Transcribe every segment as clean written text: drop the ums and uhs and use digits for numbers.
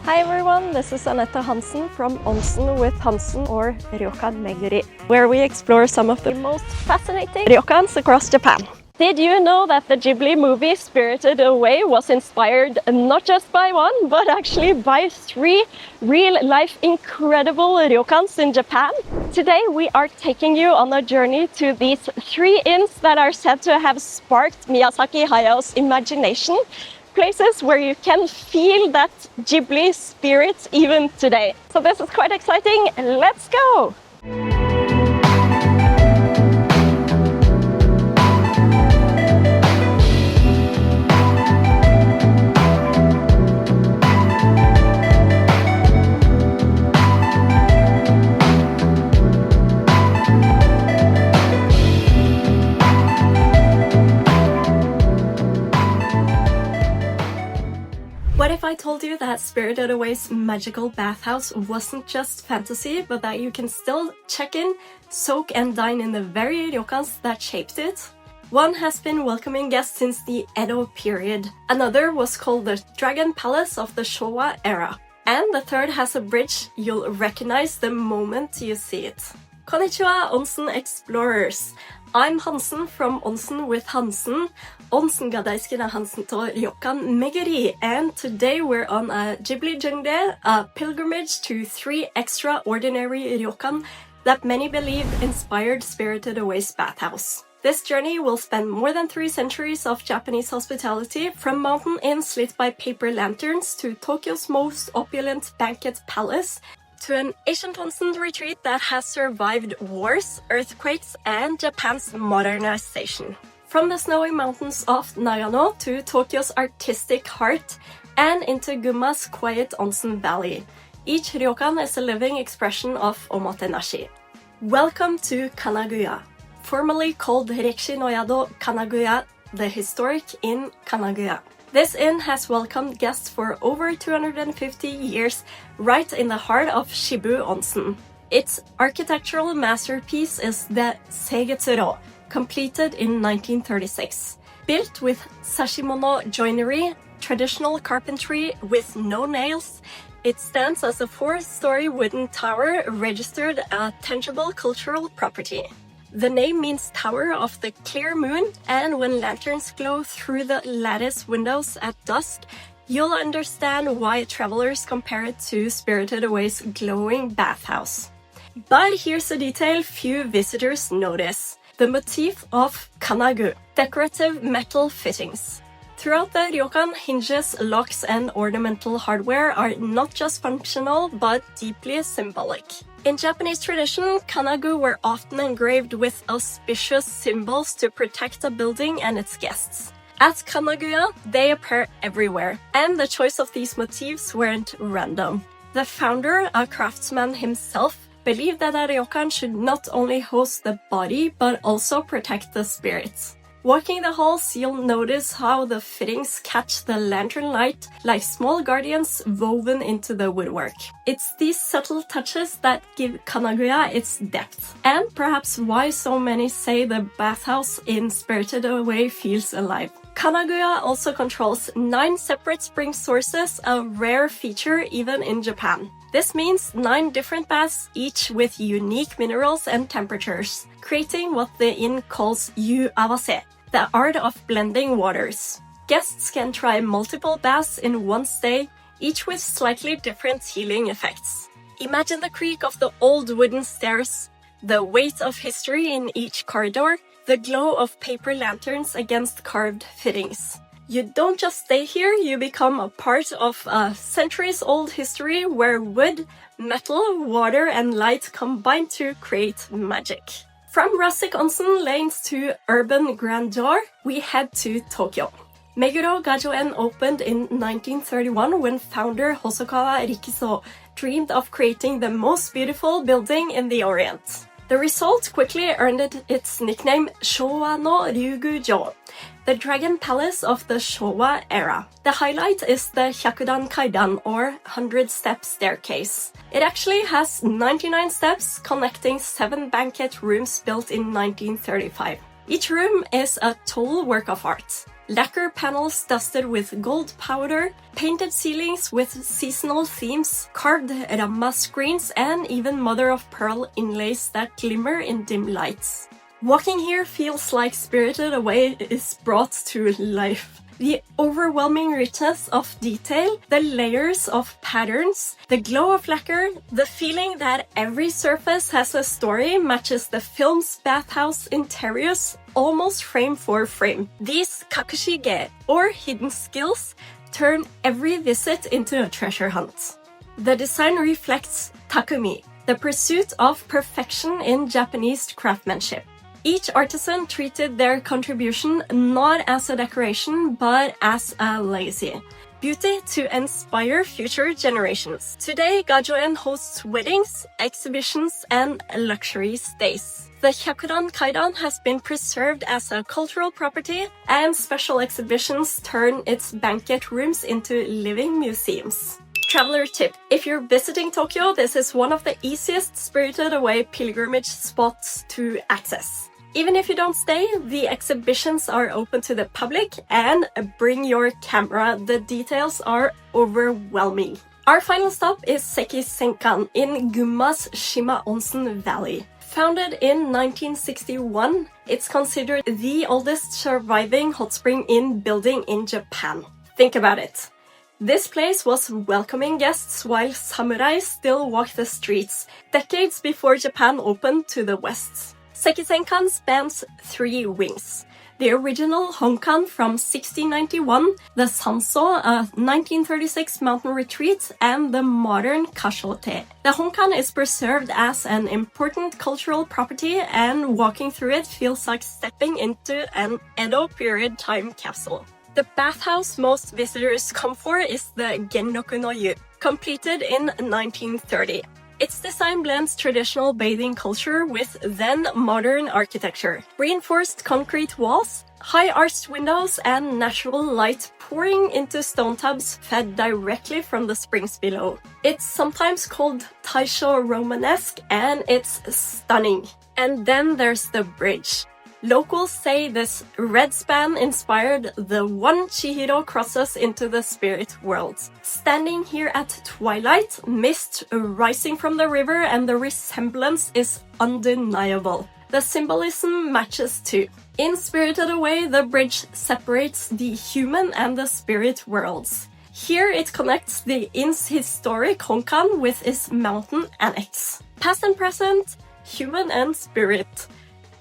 Hi everyone, this is Anette Hansen from Onsen with Hansen or Ryokan, where we explore some of the most fascinating ryokans across Japan. Did you know that the Ghibli movie Spirited Away was inspired not just by one, but actually by 3 real-life incredible ryokans in Japan? Today we are taking you on a journey to these 3 inns that are said to have sparked Miyazaki Hayao's imagination. Places where you can feel that Ghibli spirit even today. So this is quite exciting. Let's go! What if I told you that Spirited Away's magical bathhouse wasn't just fantasy, but that you can still check in, soak and dine in the very ryokans that shaped it? One has been welcoming guests since the Edo period, another was called the Dragon Palace of the Showa era, and the third has a bridge you'll recognize the moment you see it. Konnichiwa, Onsen Explorers! I'm Hansen from Onsen with Hansen, Onsen ga daisuki na Hansen to Ryokan Meguri, and today we're on a Ghibli Jungde, a pilgrimage to 3 extraordinary ryokan that many believe inspired Spirited Away's bathhouse. This journey will span more than 3 centuries of Japanese hospitality, from mountain inns lit by paper lanterns to Tokyo's most opulent banquet palace, to an ancient onsen retreat that has survived wars, earthquakes, and Japan's modernization. From the snowy mountains of Nagano to Tokyo's artistic heart and into Gunma's quiet onsen valley, each ryokan is a living expression of omotenashi. Welcome to Kanaguya, formerly called Rekishi no Yado Kanaguya, the historic Inn Kanaguya. This inn has welcomed guests for over 250 years, right in the heart of Shibu Onsen. Its architectural masterpiece is the Seiketsu-ro, completed in 1936. Built with sashimono joinery, traditional carpentry with no nails, it stands as a 4-story wooden tower registered a tangible cultural property. The name means Tower of the Clear Moon, and when lanterns glow through the lattice windows at dusk, you'll understand why travelers compare it to Spirited Away's glowing bathhouse. But here's a detail few visitors notice: the motif of kanagu, decorative metal fittings. Throughout the ryokan, hinges, locks, and ornamental hardware are not just functional, but deeply symbolic. In Japanese tradition, kanagu were often engraved with auspicious symbols to protect a building and its guests. At Kanaguya, they appear everywhere, and the choice of these motifs weren't random. The founder, a craftsman himself, believed that a ryokan should not only host the body, but also protect the spirits. Walking the halls, you'll notice how the fittings catch the lantern light like small guardians woven into the woodwork. It's these subtle touches that give Kanaguya its depth, and perhaps why so many say the bathhouse in Spirited Away feels alive. Kanaguya also controls 9 separate spring sources, a rare feature even in Japan. This means 9 different baths, each with unique minerals and temperatures, creating what the inn calls yu-awase, the art of blending waters. Guests can try multiple baths in one stay, each with slightly different healing effects. Imagine the creak of the old wooden stairs, the weight of history in each corridor, the glow of paper lanterns against carved fittings. You don't just stay here, you become a part of a centuries-old history where wood, metal, water, and light combine to create magic. From rustic onsen lanes to urban grandeur, we head to Tokyo. Meguro Gajoen opened in 1931 when founder Hosokawa Rikiso dreamed of creating the most beautiful building in the Orient. The result quickly earned it its nickname Showa no Ryugu-jo, the Dragon Palace of the Showa era. The highlight is the Hyakudan Kaidan, or 100-step staircase. It actually has 99 steps connecting 7 banquet rooms built in 1935. Each room is a total work of art. lacquer panels dusted with gold powder, painted ceilings with seasonal themes, carved ramma screens, and even mother-of-pearl inlays that glimmer in dim lights. Walking here feels like Spirited Away is brought to life. The overwhelming richness of detail, the layers of patterns, the glow of lacquer, the feeling that every surface has a story matches the film's bathhouse interiors almost frame for frame. These kakushige, or hidden skills, turn every visit into a treasure hunt. The design reflects takumi, the pursuit of perfection in Japanese craftsmanship. Each artisan treated their contribution not as a decoration, but as a legacy. Beauty to inspire future generations. Today, Gajoen hosts weddings, exhibitions, and luxury stays. The Hyakuran Kaidan has been preserved as a cultural property, and special exhibitions turn its banquet rooms into living museums. Traveler tip. If you're visiting Tokyo, this is one of the easiest Spirited Away pilgrimage spots to access. Even if you don't stay, the exhibitions are open to the public, and bring your camera, the details are overwhelming. Our final stop is Sekizenkan in Gunma's Shima Onsen Valley. Founded in 1961, it's considered the oldest surviving hot spring building in Japan. Think about it. This place was welcoming guests while samurais still walked the streets, decades before Japan opened to the west. Sekizenkan spans 3 wings. The original Honkan from 1691, the Sanso, a 1936 mountain retreat, and the modern Kashote. The Honkan is preserved as an important cultural property, and walking through it feels like stepping into an Edo period time capsule. The bathhouse most visitors come for is the Genroku no Yu, completed in 1930. Its design blends traditional bathing culture with then modern architecture. Reinforced concrete walls, high arched windows, and natural light pouring into stone tubs fed directly from the springs below. It's sometimes called Taisho Romanesque, and it's stunning. And then there's the bridge. Locals say this red span inspired the one Chihiro crosses into the spirit world. Standing here at twilight, mist rising from the river, and the resemblance is undeniable. The symbolism matches too. In Spirited Away, the bridge separates the human and the spirit worlds. Here it connects the inn's historic Honkan with its mountain annex. Past and present, human and spirit.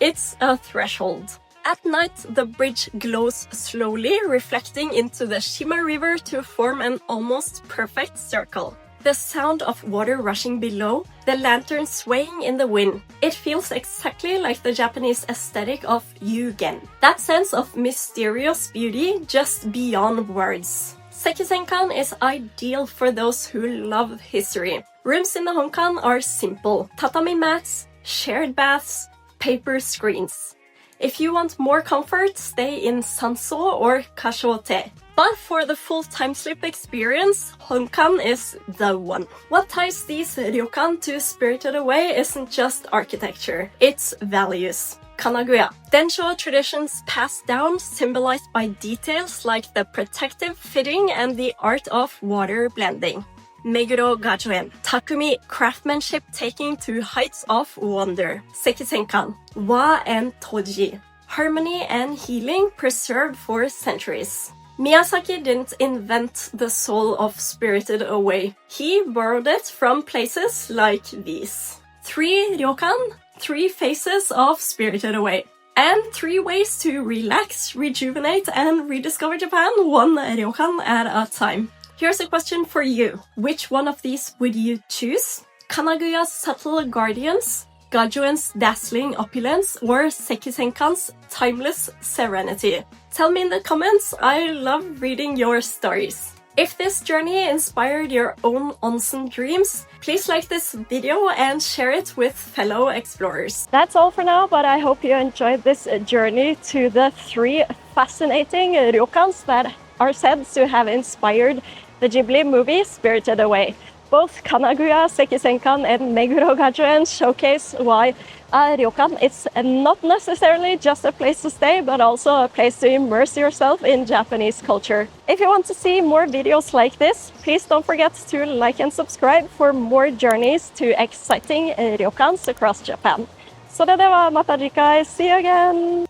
It's a threshold. At night, the bridge glows slowly, reflecting into the Shima River to form an almost perfect circle. The sound of water rushing below, the lantern swaying in the wind. It feels exactly like the Japanese aesthetic of Yugen. That sense of mysterious beauty just beyond words. Sekizenkan is ideal for those who love history. Rooms in the Honkan are simple. Tatami mats, shared baths, paper screens. If you want more comfort, stay in Sanso or Kashote. But for the full time-slip experience, Honkan is the one. What ties these Ryokan to Spirited Away isn't just architecture, it's values. Kanaguya. Densho traditions passed down, symbolized by details like the protective fitting and the art of water blending. Meguro Gajoen. Takumi, craftsmanship taking to heights of wonder. Sekizenkan. Wa and Toji. Harmony and healing preserved for centuries. Miyazaki didn't invent the soul of Spirited Away. He borrowed it from places like these. 3 Ryokan, 3 faces of Spirited Away. And 3 ways to relax, rejuvenate, and rediscover Japan, 1 Ryokan at a time. Here's a question for you. Which one of these would you choose? Kanaguya's subtle guardians, Gajoen's dazzling opulence, or Sekizenkan's timeless serenity? Tell me in the comments. I love reading your stories. If this journey inspired your own onsen dreams, please like this video and share it with fellow explorers. That's all for now, but I hope you enjoyed this journey to the 3 fascinating ryokans that are said to have inspired the Ghibli movie Spirited Away. Both Kanaguya, Sekizenkan, and Meguro Gajoen showcase why Ryokan is not necessarily just a place to stay, but also a place to immerse yourself in Japanese culture. If you want to see more videos like this, please don't forget to like and subscribe for more journeys to exciting ryokans across Japan. それではまた次回. See you again!